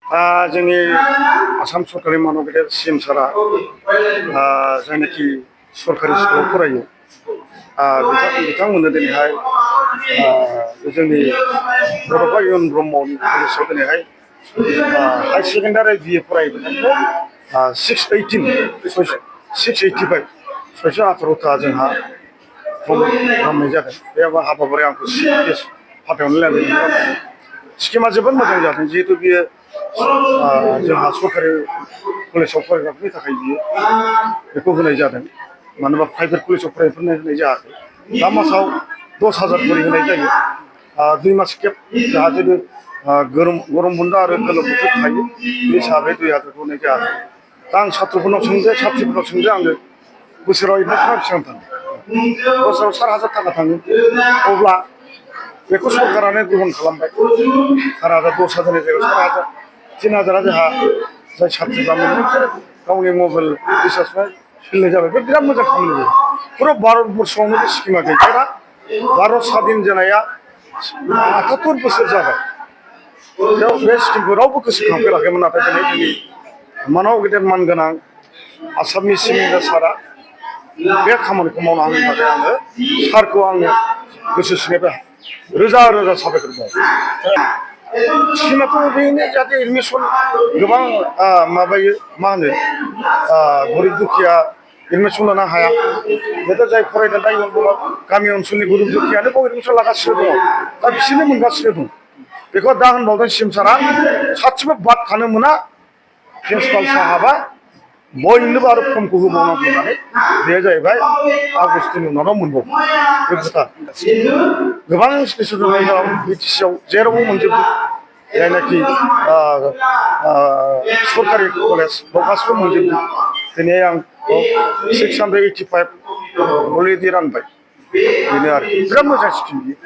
जोंनि आसाम सरकारि मानव गेदेर CM सारा जायनाखि सरकारि स्कुलाव फरायो बिथांमोननो दिनैहाय जोंनि बड'फा इउएन ब्रह्मनि कलेजाव दिनैहाय हाई सेकेन्डारि BA फरायबोनायखौ 685 618टा जोंहा फर्म खालामनाय जादों। बे हाबाफारिया आंखौ CPS फाथायहरनो लादों। स्किमा जोबोद मोजां जादों जिहेतु बियो जोंहा सरकारि कलेजाव फरायग्राफोरनि थाखाय बियो बेखौ होनाय जादों। मानो होनबा प्राइभेट कलेजाव फरायनायफोरनो होनाय जायाखै। दा मासाव 10,000 खरि होनाय जायो। 2 मास गेप जाहा जेबो गरम बन्द आरो गोलोम बोथोर थायो बे हिसाबै 2,000 होनाय जायाखै। दा आं साथ्रफोरनाव सोंदों साथ्रिफोरनाव सोंदों आङो बोसोराव एडमिसना बेसेबां थाङो? बोसोराव 4,000 थाखा थाङो। अब्ला बेखौ सरकारानो ग्रहन खालामबाय। 4,000 10,000नि जायगायाव 3,000 जोंहा जाय साथ्रिफ्रा मोनदों बिसोर गावनि मबाइल रिसार्जफ्रा सोलिनाय जाबाय। बे बिराद मोजां खामानि जायो। पुरा भारतबर्षआवनो बे स्किमा गैफेरा। भारत स्वाधीन जानाया 78 बोसोर जाबाय। बे स्किमखौ रावबो गोसोखांफेराखैमोन। नाथाय दिनै जोंनि मानव गेदेर मानगोनां आसामनि CM सारा बे खामानिखौ मावना होनो थाखाय आङो सारखौ आङो गोसो सिंनिफ्राय रोजा रोजा साबायखर बावो। स्किमाथ' बेनो जाहाथे एडमिसन गोबां माबायो मा होनो गरिब दुखिया एडमिसन लानो हाया। बेथ' जाय फरायदों दा इयुन गामि ओनसोलनि गरिब दुखियानो बाव एडमिसन लागासिनो दङ। दा बिसोरनो मोनगासिनो दं। बेखौ दा होनबावदों CM सारा सासेबो बाद थानो मोना। प्रिन्सिपाल साहाबा बयनोबो आरो फर्मखौ होबावनांगौ होननानै बे जाहैबाय आगस्टनि उनाव मोनबावो। बे खोथा गोबां स्टेसन दङ BTC आव जेरावबो मोनजोबदों। जायनाखि सरकारि कलेज बाव गासिबो मोनजोबदों। दिनै आं 685 अलरेडि रानबाय। बेनो आरोखि बिराद मोजां स्किम बियो।